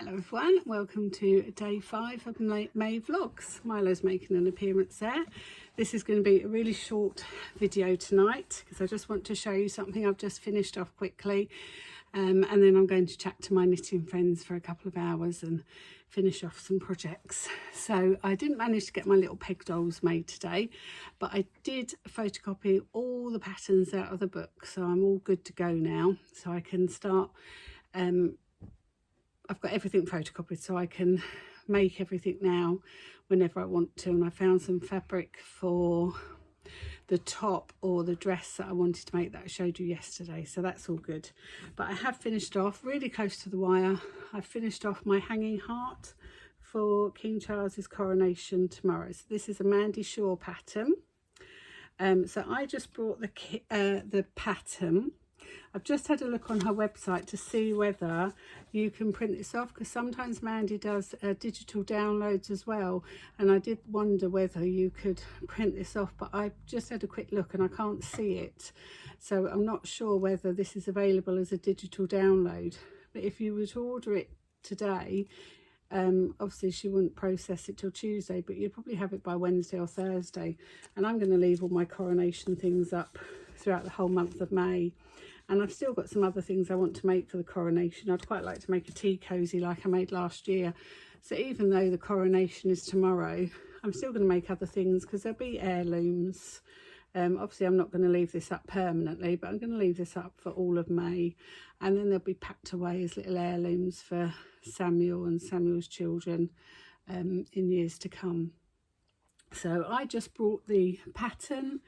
Hello everyone, welcome to day 5 of May vlogs. Milo's making an appearance there. This is going to be a really short video tonight because I just want to show you something I've just finished off quickly, and then I'm going to chat to my knitting friends for a couple of hours and finish off some projects. So I didn't manage to get my little peg dolls made today, but I did photocopy all the patterns out of the book, so I'm all good to go now, so I can start. I've got everything photocopied, so I can make everything now whenever I want to. And I found some fabric for the top or the dress that I wanted to make that I showed you yesterday, so that's all good. But I have finished off really close to the wire. I've finished off my hanging heart for King Charles's coronation tomorrow. So this is a Mandy Shaw pattern. So I just brought the pattern. I've just had a look on her website to see whether you can print this off, because sometimes Mandy does digital downloads as well, and I did wonder whether you could print this off, but I just had a quick look and I can't see it, so I'm not sure whether this is available as a digital download. But if you were to order it today, obviously she wouldn't process it till Tuesday, but you'd probably have it by Wednesday or Thursday. And I'm going to leave all my coronation things up throughout the whole month of May. And I've still got some other things I want to make for the coronation. I'd quite like to make a tea cosy like I made last year. So even though the coronation is tomorrow, I'm still going to make other things because there'll be heirlooms. Obviously I'm not going to leave this up permanently, but I'm going to leave this up for all of May. And then they'll be packed away as little heirlooms for Samuel and Samuel's children in years to come. So I just brought the pattern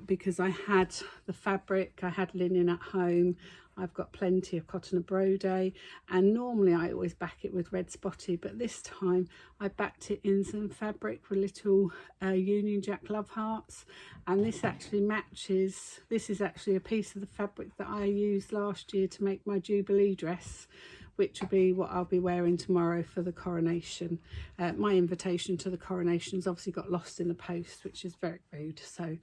because I had the fabric, I had linen at home, I've got plenty of cotton and brode, and normally I always back it with red spotty, but this time I backed it in some fabric with little Union Jack love hearts, and this actually matches. This is actually a piece of the fabric that I used last year to make my Jubilee dress, which will be what I'll be wearing tomorrow for the coronation. My invitation to the coronation's obviously got lost in the post, which is very rude, so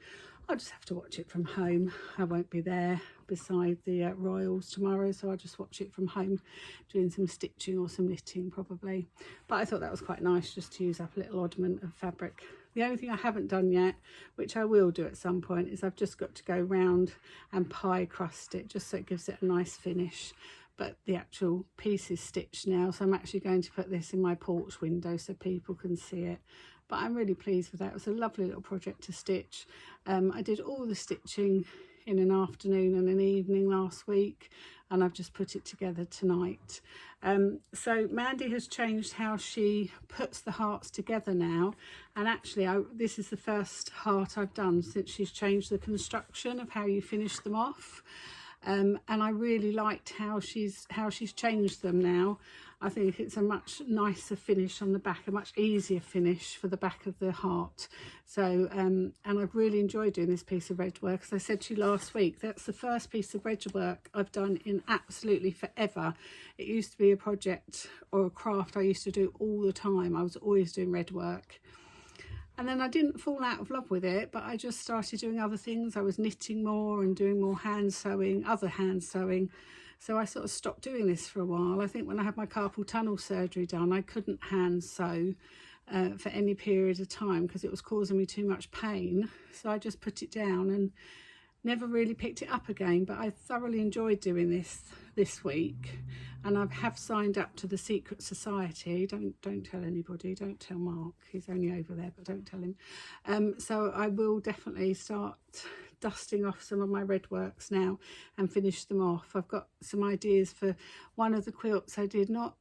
I'll just have to watch it from home. I won't be there beside the royals tomorrow, so I'll just watch it from home, doing some stitching or some knitting probably. But I thought that was quite nice just to use up a little oddment of fabric. The only thing I haven't done yet, which I will do at some point, is I've just got to go round and pie crust it, just so it gives it a nice finish. But the actual piece is stitched now, so I'm actually going to put this in my porch window so people can see it. But I'm really pleased with that. It was a lovely little project to stitch. I did all the stitching in an afternoon and an evening last week, and I've just put it together tonight. So Mandy has changed how she puts the hearts together now, and actually this is the first heart I've done since she's changed the construction of how you finish them off. And I really liked how she's changed them now. I think it's a much nicer finish on the back, a much easier finish for the back of the heart. So and I've really enjoyed doing this piece of red work. As I said to you last week, that's the first piece of red work I've done in absolutely forever. It used to be a project or a craft I used to do all the time. I was always doing red work. And then I didn't fall out of love with it, but I just started doing other things. I was knitting more and doing more hand sewing, other hand sewing. So I sort of stopped doing this for a while. I think when I had my carpal tunnel surgery done, I couldn't hand sew for any period of time because it was causing me too much pain. So I just put it down and never really picked it up again. But I thoroughly enjoyed doing this week, and I have signed up to the Secret Society. Don't tell anybody, don't tell Mark, he's only over there, but don't tell him. So I will definitely start dusting off some of my red works now and finish them off. I've got some ideas for one of the quilts I did, not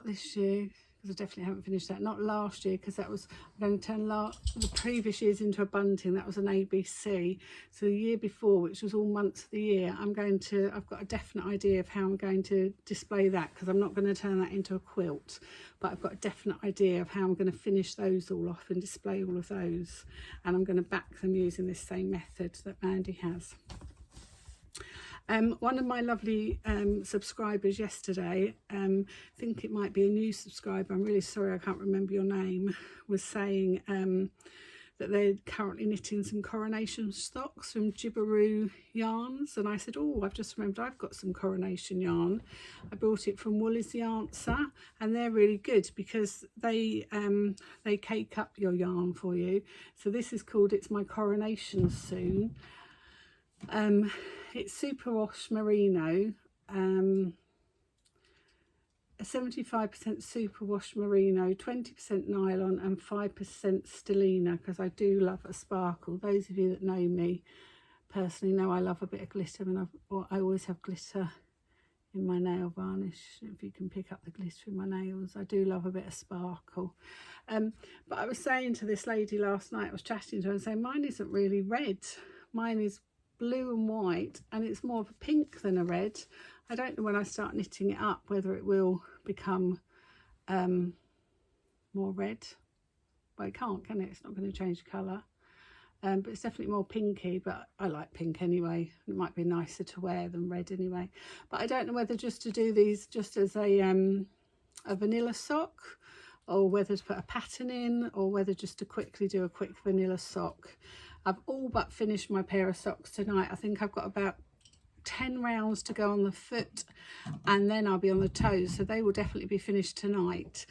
this year, because I definitely haven't finished that, not last year, because that was, I'm going to turn the previous years into a bunting. That was an ABC. So the year before, which was all months of the year, I've got a definite idea of how I'm going to display that, because I'm not going to turn that into a quilt, but I've got a definite idea of how I'm going to finish those all off and display all of those, and I'm going to back them using this same method that Mandy has. One of my lovely subscribers yesterday, I think it might be a new subscriber, I'm really sorry I can't remember your name, was saying that they're currently knitting some Coronation stocks from Gibberoo yarns, and I said, oh, I've just remembered I've got some Coronation yarn. I brought it from Wool is the Answer, and they're really good because they cake up your yarn for you. So this is called It's My Coronation Soon. It's superwash merino, 75% superwash merino, 20% nylon and 5% stellina, because I do love a sparkle. Those of you that know me personally know I love a bit of glitter, and I always have glitter in my nail varnish. If you can pick up the glitter in my nails, I do love a bit of sparkle. But I was saying to this lady last night, I was chatting to her and saying, mine isn't really red, mine is blue and white, and it's more of a pink than a red. I don't know when I start knitting it up whether it will become more red. Well, it can't, can it? It's not going to change colour. But it's definitely more pinky, but I like pink anyway. It might be nicer to wear than red anyway. But I don't know whether just to do these just as a vanilla sock, or whether to put a pattern in, or whether just to quickly do a quick vanilla sock. I've all but finished my pair of socks tonight. I think I've got about 10 rounds to go on the foot, and then I'll be on the toes, so they will definitely be finished tonight.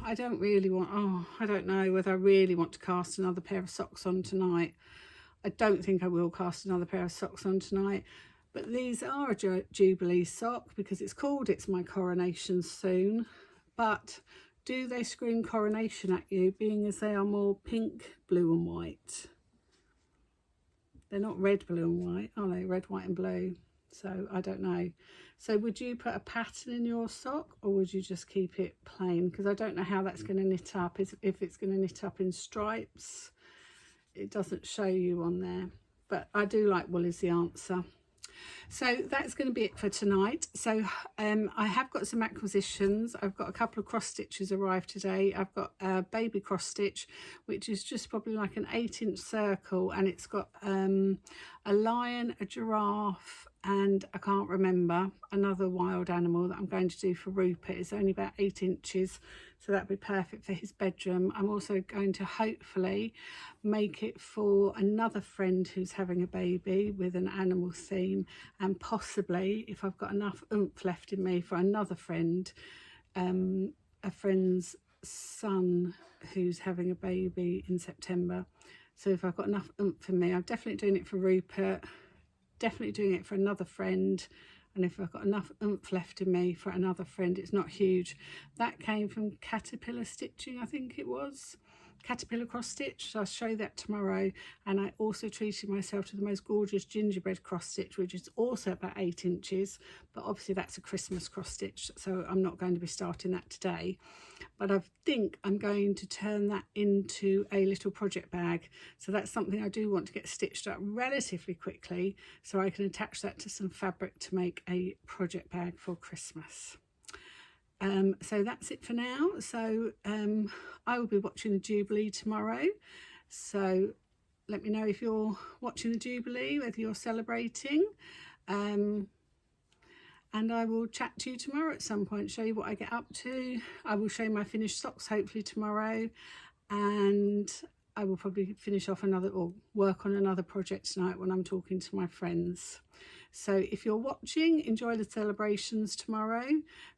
I don't really want, I don't know whether I really want to cast another pair of socks on tonight. I don't think I will cast another pair of socks on tonight, but these are a Jubilee sock because it's called It's My Coronation Soon. But do they scream Coronation at you, being as they are more pink, blue and white? They're not red, blue and white, are they? Red, white and blue. So I don't know. So would you put a pattern in your sock, or would you just keep it plain? Because I don't know how that's going to knit up. If it's going to knit up in stripes, it doesn't show you on there. But I do like Wool is the Answer. So that's going to be it for tonight. So I have got some acquisitions. I've got a couple of cross stitches arrived today. I've got a baby cross stitch, which is just probably like an 8-inch circle, and it's got a lion, a giraffe, and I can't remember, another wild animal that I'm going to do for Rupert. It's only about 8 inches, so that'd be perfect for his bedroom. I'm also going to hopefully make it for another friend who's having a baby with an animal theme, and possibly, if I've got enough oomph left in me, for another friend, a friend's son who's having a baby in September. So if I've got enough oomph in me, I'm definitely doing it for Rupert, definitely doing it for another friend, and if I've got enough oomph left in me for another friend. It's not huge. That came from Caterpillar Stitching, I think it was. Caterpillar cross stitch, so I'll show you that tomorrow. And I also treated myself to the most gorgeous gingerbread cross stitch, which is also about 8 inches, but obviously that's a Christmas cross stitch, so I'm not going to be starting that today. But I think I'm going to turn that into a little project bag, so that's something I do want to get stitched up relatively quickly, so I can attach that to some fabric to make a project bag for Christmas. So that's it for now. So I will be watching the Jubilee tomorrow, so let me know if you're watching the Jubilee, whether you're celebrating, and I will chat to you tomorrow at some point, show you what I get up to. I will show you my finished socks hopefully tomorrow, and I will probably finish off another, or work on another project tonight when I'm talking to my friends. So if you're watching, enjoy the celebrations tomorrow.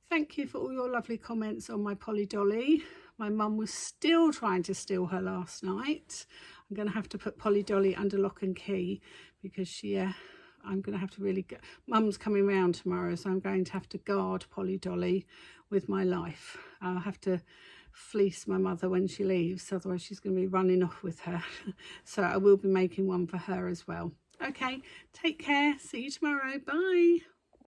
Thank you for all your lovely comments on my Polly Dolly. My mum was still trying to steal her last night. I'm going to have to put Polly Dolly under lock and key, because I'm going to have to really go. Mum's coming round tomorrow, so I'm going to have to guard Polly Dolly with my life. I'll have to fleece my mother when she leaves, otherwise she's going to be running off with her. So I will be making one for her as well. Okay, take care. See you tomorrow. Bye.